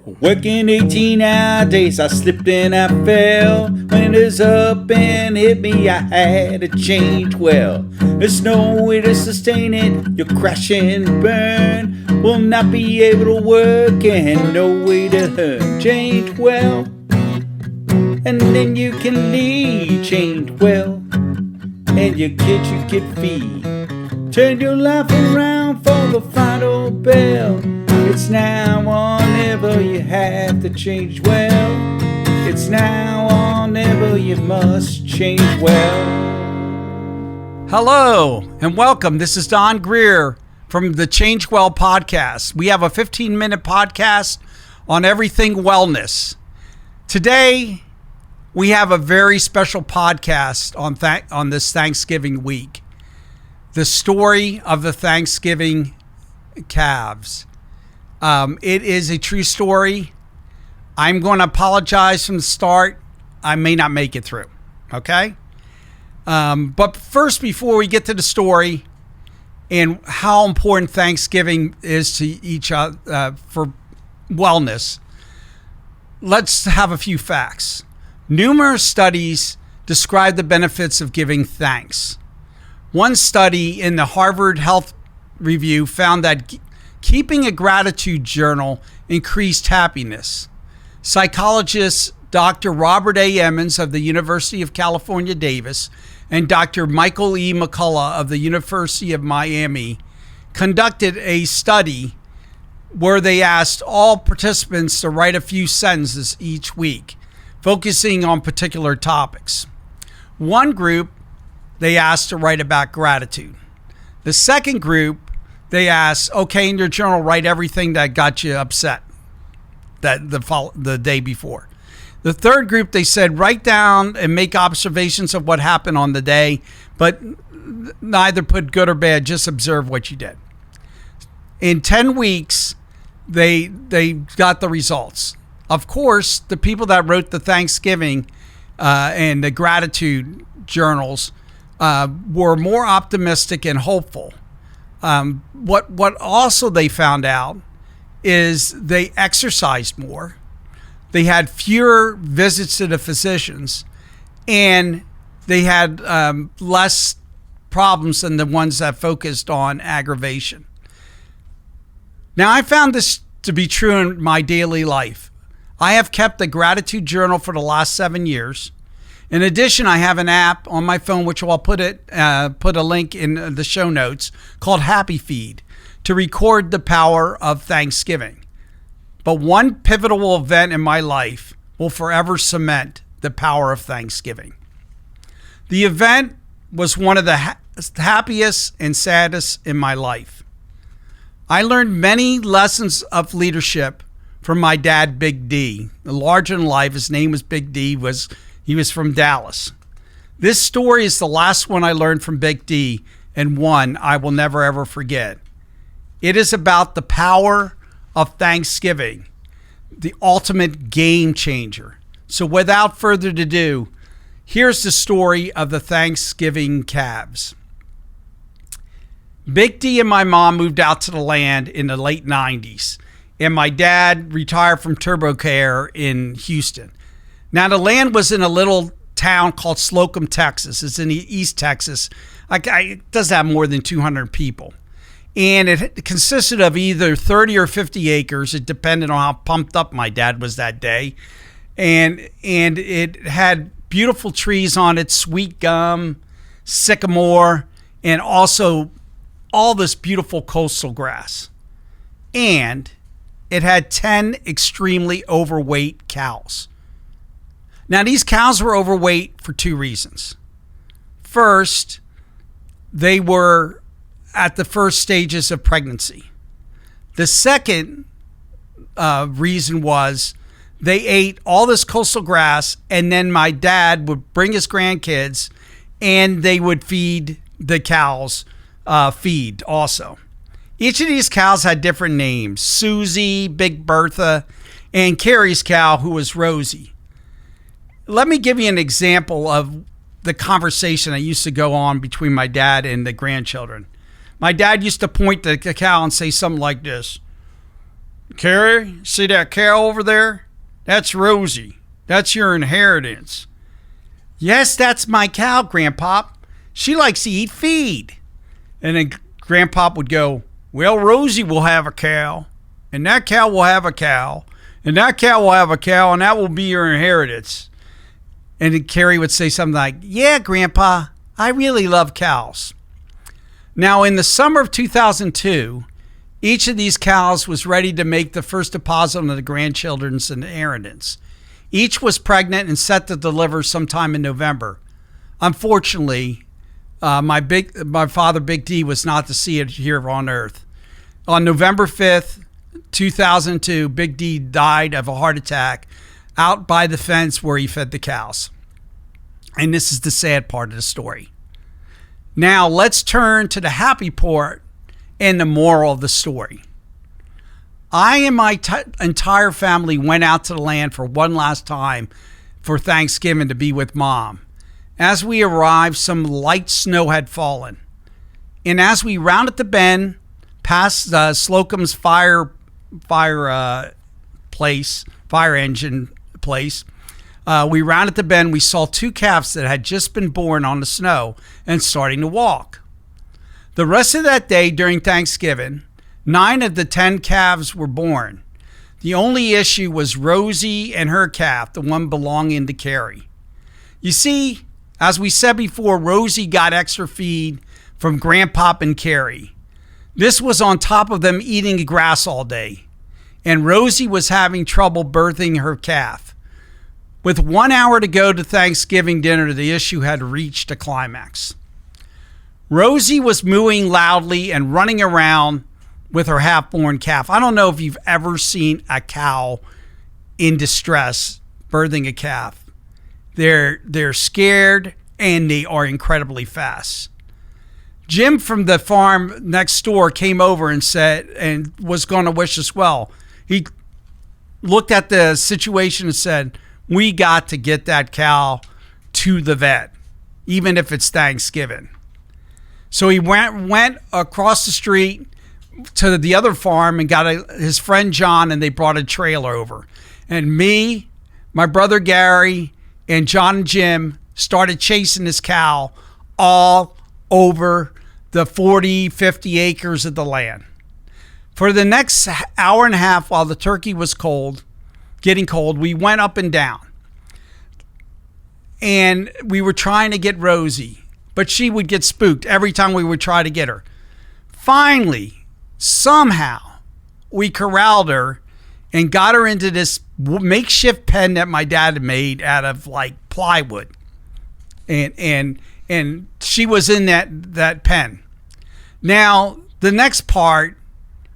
Working 18-hour days, I slipped and I fell. Winter's up and hit me, I had to change well. There's no way to sustain it, you'll crash and burn. Will not be able to work and no way to earn. Change well, and then you can leave. Change well, and your kids you can feed. Turn your life around for the final bell. It's now or never, you have to change well. It's now or never, you must change well. Hello and welcome. This is Don Greer from the Change Well podcast. We have a 15-minute podcast on everything wellness. Today, we have a very special podcast on this Thanksgiving week. The story of the Thanksgiving calves. It is a true story. I'm going to apologize from the start. I may not make it through. Okay? But first, before we get to the story and how important Thanksgiving is to each other for wellness, let's have a few facts. Numerous studies describe the benefits of giving thanks. One study in the Harvard Health Review found that keeping a gratitude journal increased happiness. Psychologists Dr. Robert A. Emmons of the University of California, Davis, and Dr. Michael E. McCullough of the University of Miami conducted a study where they asked all participants to write a few sentences each week, focusing on particular topics. One group, they asked to write about gratitude. The second group, they asked, okay, in your journal, write everything that got you upset the day before. The third group, they said, write down and make observations of what happened on the day, but neither put good or bad, just observe what you did. In 10 weeks, they got the results. Of course, the people that wrote the Thanksgiving and the gratitude journals were more optimistic and hopeful. What also they found out is they exercised more. They had fewer visits to the physicians, and they had less problems than the ones that focused on aggravation. Now, I found this to be true in my daily life. I have kept a gratitude journal for the last 7 years. In addition, I have an app on my phone, which I'll put a link in the show notes, called Happy Feed, to record the power of Thanksgiving. But one pivotal event in my life will forever cement the power of Thanksgiving. The event was one of the happiest and saddest in my life. I learned many lessons of leadership from my dad, Big D. Larger than life, his name was Big D, he was from Dallas. This story is the last one I learned from Big D, and one I will never ever forget. It is about the power of Thanksgiving, the ultimate game changer. So without further ado, here's the story of the Thanksgiving calves. Big D and my mom moved out to the land in the late 90s, and my dad retired from TurboCare in Houston. Now, the land was in a little town called Slocum, Texas. It's in East Texas. It doesn't have more than 200 people. And it consisted of either 30 or 50 acres. It depended on how pumped up my dad was that day. And it had beautiful trees on it, sweet gum, sycamore, and also all this beautiful coastal grass. And it had 10 extremely overweight cows. Now, these cows were overweight for two reasons. First, they were at the first stages of pregnancy. The second reason was they ate all this coastal grass, and then my dad would bring his grandkids, and they would feed the cows feed also. Each of these cows had different names: Susie, Big Bertha, and Carrie's cow, who was Rosie. Let me give you an example of the conversation that used to go on between my dad and the grandchildren. My dad used to point to the cow and say something like this: Carrie, see that cow over there? That's Rosie. That's your inheritance. Yes, that's my cow, Grandpop. She likes to eat feed. And then Grandpop would go, well, Rosie will have a cow, and that cow will have a cow, and that cow will have a cow, and that will be your inheritance. And then Carrie would say something like, yeah, Grandpa, I really love cows. Now, in the summer of 2002, each of these cows was ready to make the first deposit on the grandchildren's inheritance. Each was pregnant and set to deliver sometime in November. Unfortunately, my father, Big D, was not to see it here on Earth. On November 5th, 2002, Big D died of a heart attack out by the fence where he fed the cows. And this is the sad part of the story. Now, let's turn to the happy part and the moral of the story. I and my entire family went out to the land for one last time for Thanksgiving to be with Mom. As we arrived, some light snow had fallen. And as we rounded the bend past Slocum's fire engine place, we rounded the bend, we saw two calves that had just been born on the snow and starting to walk. The rest of that day during Thanksgiving, 9 of the 10 calves were born. The only issue was Rosie and her calf, the one belonging to Carrie. You see, as we said before, Rosie got extra feed from Grandpop and Carrie. This was on top of them eating grass all day. And Rosie was having trouble birthing her calf. With 1 hour to go to Thanksgiving dinner, the issue had reached a climax. Rosie was mooing loudly and running around with her half-born calf. I don't know if you've ever seen a cow in distress birthing a calf. They're scared and they are incredibly fast. Jim from the farm next door came over and said, and was going to wish us well. He looked at the situation and said, we got to get that cow to the vet, even if it's Thanksgiving. So he went across the street to the other farm and got his friend John, and they brought a trailer over. And me, my brother Gary, and John and Jim started chasing this cow all over the 40, 50 acres of the land. For the next hour and a half while the turkey was getting cold, we went up and down. And we were trying to get Rosie, but she would get spooked every time we would try to get her. Finally, somehow, we corralled her and got her into this makeshift pen that my dad had made out of like plywood. And she was in that pen. Now, the next part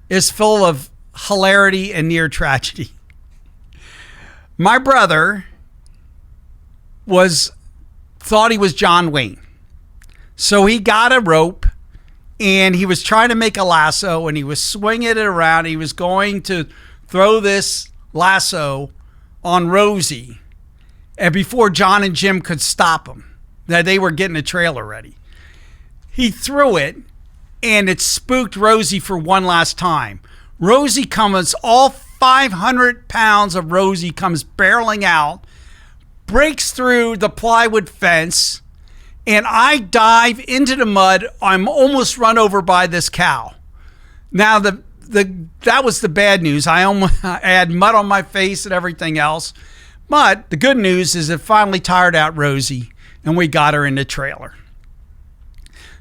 is full of hilarity and near tragedy. My brother thought he was John Wayne. So he got a rope and he was trying to make a lasso and he was swinging it around. He was going to throw this lasso on Rosie, and before John and Jim could stop him, that they were getting a trailer ready. He threw it and it spooked Rosie for one last time. Rosie comes, all 500 pounds of Rosie comes barreling out, breaks through the plywood fence, and I dive into the mud. I'm almost run over by this cow. Now, that was the bad news. I had mud on my face and everything else. But the good news is it finally tired out Rosie, and we got her in the trailer.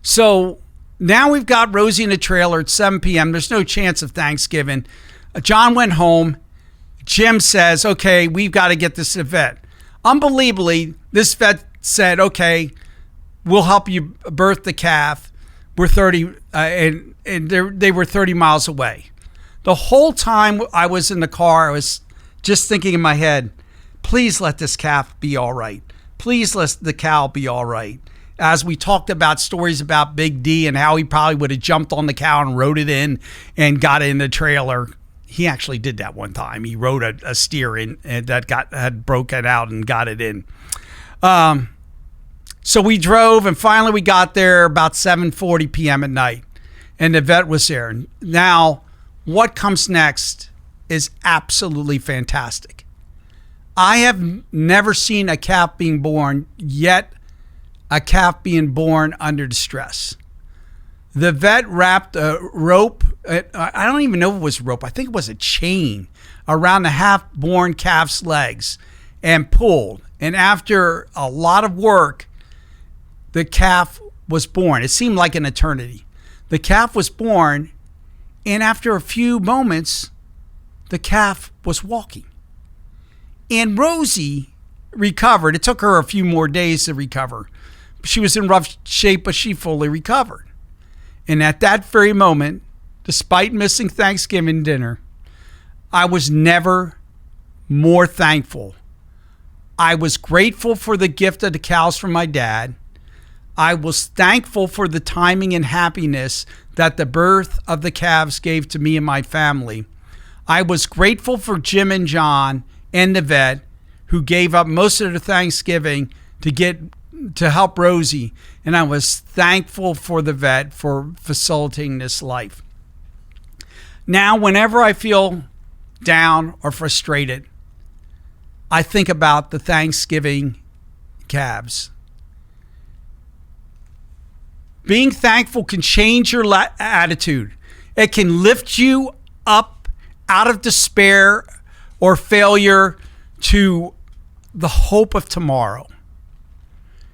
So now we've got Rosie in the trailer at 7 p.m. There's no chance of Thanksgiving. John went home. Jim says, okay, we've got to get this to the vet. Unbelievably, this vet said, okay, we'll help you birth the calf. We're 30, and they were 30 miles away. The whole time I was in the car, I was just thinking in my head, please let this calf be all right. Please let the cow be all right. As we talked about stories about Big D and how he probably would have jumped on the cow and rode it in and got it in the trailer. He actually did that one time. He rode a steer in that had broken out and got it in. So we drove, and finally we got there about 7:40 p.m. at night, and the vet was there. Now, what comes next is absolutely fantastic. I have never seen a calf being born, yet a calf being born under distress. The vet wrapped a rope, I don't even know if it was rope, I think it was a chain, around the half-born calf's legs and pulled. And after a lot of work, the calf was born. It seemed like an eternity. The calf was born, and after a few moments, the calf was walking. And Rosie recovered. It took her a few more days to recover. She was in rough shape, but she fully recovered. And at that very moment, despite missing Thanksgiving dinner, I was never more thankful. I was grateful for the gift of the cows from my dad. I was thankful for the timing and happiness that the birth of the calves gave to me and my family. I was grateful for Jim and John and the vet who gave up most of their Thanksgiving to help Rosie. And I was thankful for the vet for facilitating this life. Now, whenever I feel down or frustrated, I think about the Thanksgiving calves. Being thankful can change your attitude. It can lift you up out of despair or failure to the hope of tomorrow.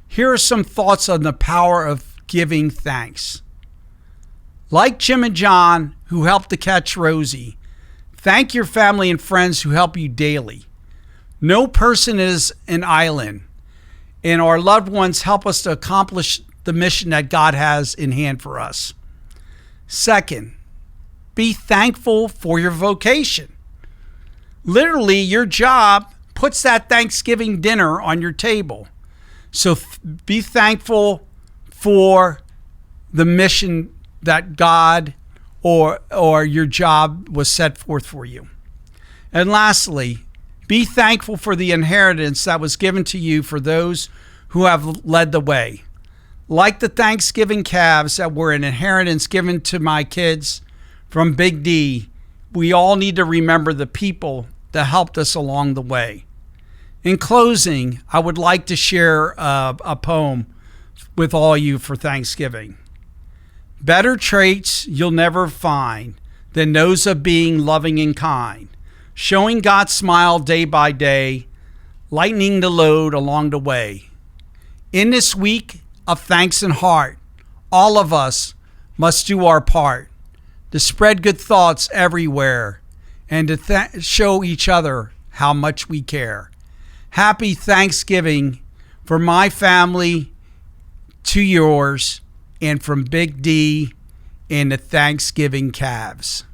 Here are some thoughts on the power of giving thanks. Like Jim and John, who helped to catch Rosie, thank your family and friends who help you daily. No person is an island, and our loved ones help us to accomplish the mission that God has in hand for us. Second, be thankful for your vocation. Literally, your job puts that Thanksgiving dinner on your table. So be thankful for the mission that God or your job was set forth for you. And lastly, be thankful for the inheritance that was given to you for those who have led the way. Like the Thanksgiving calves that were an inheritance given to my kids from Big D, we all need to remember the people that helped us along the way. In closing, I would like to share a poem with all you for Thanksgiving. Better traits you'll never find than those of being loving and kind, showing God's smile day by day, lightening the load along the way. In this week of thanks and heart, all of us must do our part to spread good thoughts everywhere and to show each other how much we care. Happy Thanksgiving from my family to yours and from Big D and the Thanksgiving Calves.